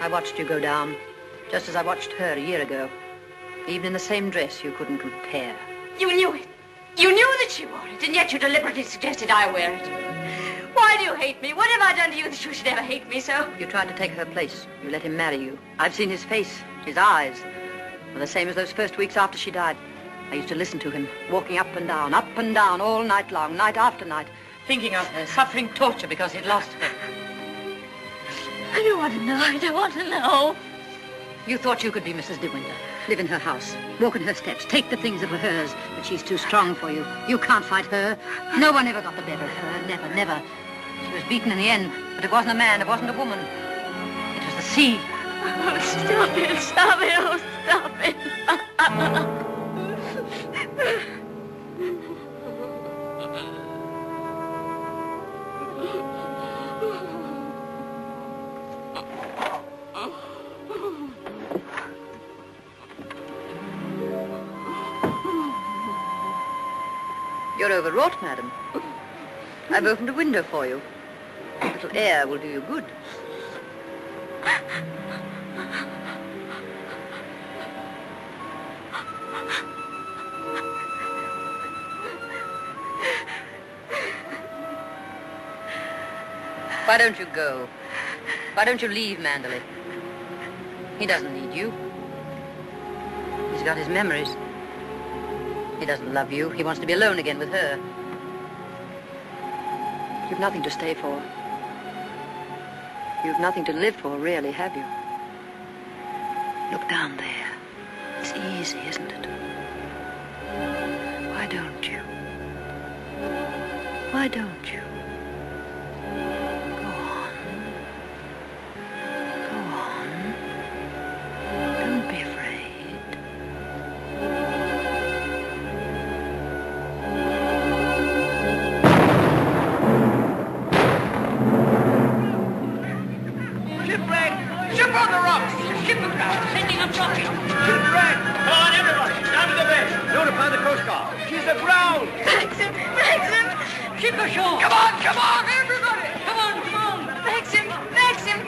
I watched you go down, just as I watched her a year ago. Even in the same dress, you couldn't compare. You knew it. You knew that she wore it, and yet you deliberately suggested I wear it. Why do you hate me? What have I done to you that you should ever hate me so? You tried to take her place. You let him marry you. I've seen his face, his eyes. Were the same as those first weeks after she died. I used to listen to him, walking up and down, all night long, night after night, thinking of her, suffering torture because he'd lost her. I don't want to know. I don't want to know. You thought you could be Mrs. De Winter, live in her house, walk in her steps, take the things that were hers, but she's too strong for you. You can't fight her. No one ever got the better of her, never, never. She was beaten in the end, but it wasn't a man, it wasn't a woman. It was the sea. Oh, stop it, stop it, oh, stop it. You're overwrought, madam. I've opened a window for you. A little air will do you good. Why don't you go? Why don't you leave Manderley? He doesn't need you. He's got his memories. He doesn't love you. He wants to be alone again with her. You've nothing to stay for. You've nothing to live for, really, have you? Look down there. It's easy, isn't it? Why don't you? Why don't you? Go on. Go on. Don't be afraid. Ship on the rocks! Ship aground! Sending up rockets! Shipwreck! Come on, everybody! Down to the bay! Notify the Coast Guard! She's aground! Maxim! Maxim! Ship ashore! Come on, everybody! Come on! Maxim! Maxim!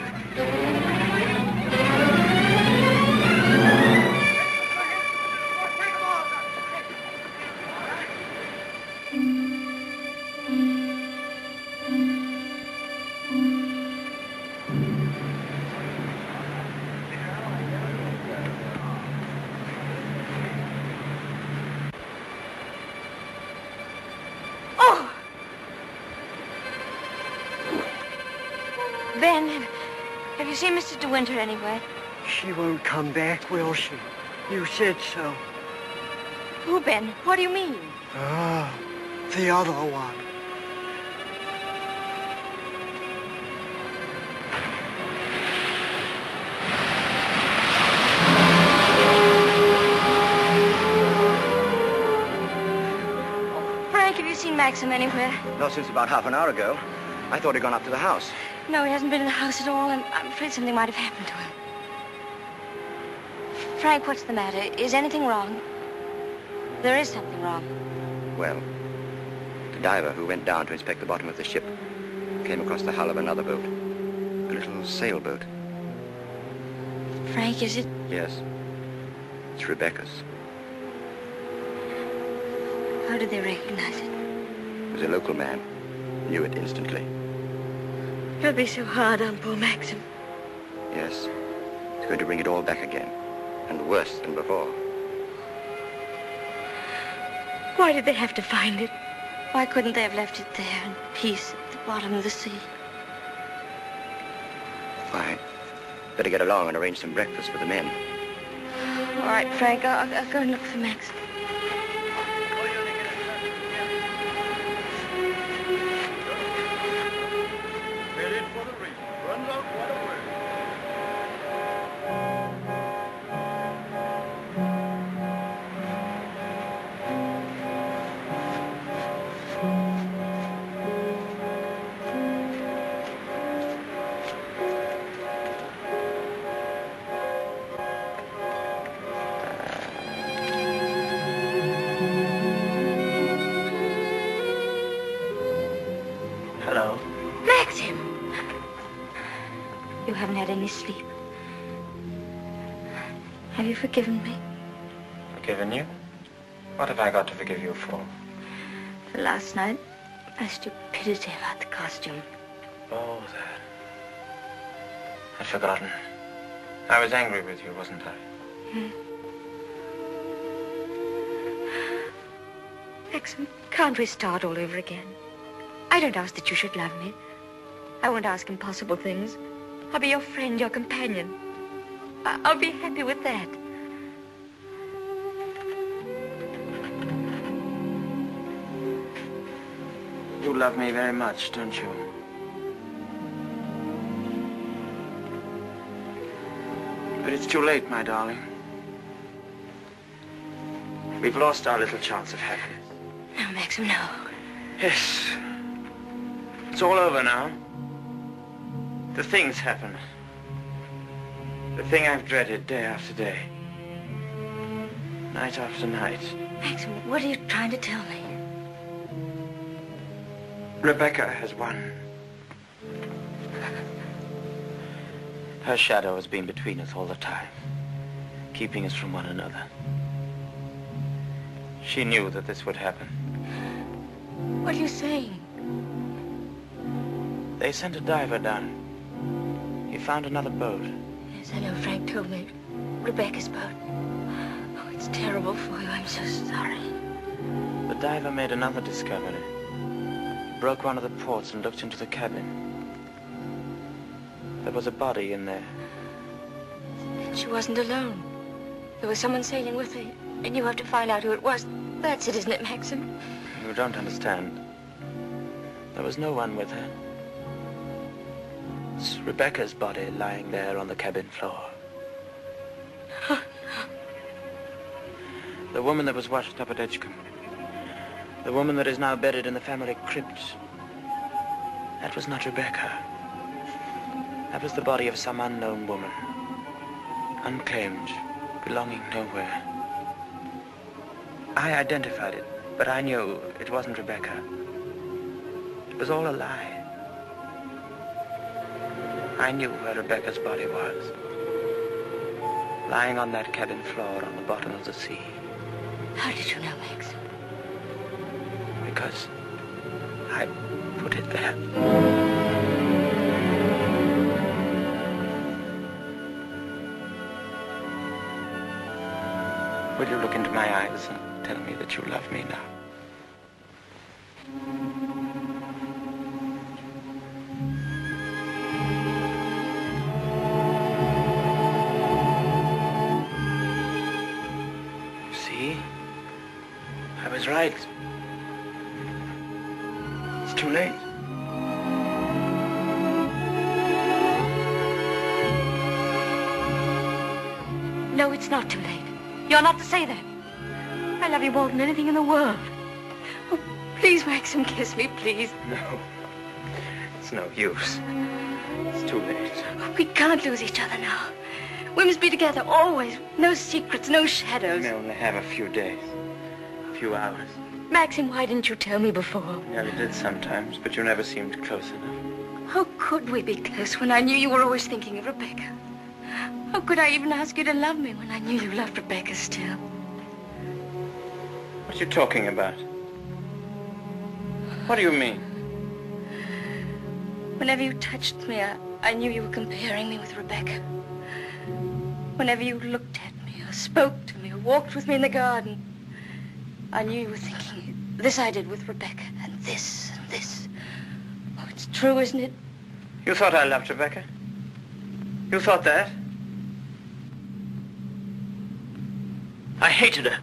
Have you seen Mr. De Winter anywhere? She won't come back, will she? You said so. Who, Ben? What do you mean? Ah, the other one. Frank, have you seen Maxim anywhere? Not since about half an hour ago. I thought he'd gone up to the house. No, he hasn't been in the house at all. I'm afraid something might have happened to him. Frank, what's the matter? Is anything wrong? There is something wrong. Well, the diver who went down to inspect the bottom of the ship came across the hull of another boat. A little sailboat. Frank, is it? Yes. It's Rebecca's. How did they recognize it? It was a local man. Knew it instantly. It'll be so hard on poor Maxim. Yes. It's going to bring it all back again. And worse than before. Why did they have to find it? Why couldn't they have left it there in peace at the bottom of the sea? Fine. Better get along and arrange some breakfast for the men. All right, Frank, I'll go and look for Maxim. Hello. Maxim! You haven't had any sleep. Have you forgiven me? Forgiven you? What have I got to forgive you for? For last night, my stupidity about the costume. Oh, that. I'd forgotten. I was angry with you, wasn't I? Hmm. Maxim, can't we start all over again? I don't ask that you should love me. I won't ask impossible things. I'll be your friend, your companion. I'll be happy with that. You love me very much, don't you? But it's too late, my darling. We've lost our little chance of happiness. No, Maxim, no. Yes. It's all over now. The thing's happened. The thing I've dreaded day after day. Night after night. Maxim, what are you trying to tell me? Rebecca has won. Her shadow has been between us all the time, keeping us from one another. She knew that this would happen. What are you saying? They sent a diver down. He found another boat. Yes, I know. Frank told me. Rebecca's boat. Oh, it's terrible for you. I'm so sorry. The diver made another discovery. He broke one of the ports and looked into the cabin. There was a body in there. And she wasn't alone. There was someone sailing with her, and you have to find out who it was. That's it, isn't it, Maxim? You don't understand. There was no one with her. It's Rebecca's body lying there on the cabin floor. Oh, no. The woman that was washed up at Edgecombe. The woman that is now buried in the family crypt. That was not Rebecca. That was the body of some unknown woman. Unclaimed, belonging nowhere. I identified it, but I knew it wasn't Rebecca. It was all a lie. I knew where Rebecca's body was. Lying on that cabin floor on the bottom of the sea. How did you know, Max? Because I put it there. Will you look into my eyes and tell me that you love me now? See? I was right. It's too late. No, it's not too late. You're not to say that. I love you more than anything in the world. Oh, please, Maxim, kiss me, please. No. It's no use. It's too late. Oh, we can't lose each other now. We must be together always. No secrets, no shadows. We may only have a few days. A few hours. Maxim, why didn't you tell me before? Yeah, you did sometimes, but you never seemed close enough. How could we be close when I knew you were always thinking of Rebecca? How could I even ask you to love me when I knew you loved Rebecca still? What are you talking about? What do you mean? Whenever you touched me, I knew you were comparing me with Rebecca. Whenever you looked at me, or spoke to me, or walked with me in the garden, I knew you were thinking, this I did with Rebecca, and this, and this. Oh, it's true, isn't it? You thought I loved Rebecca? You thought that? I hated her.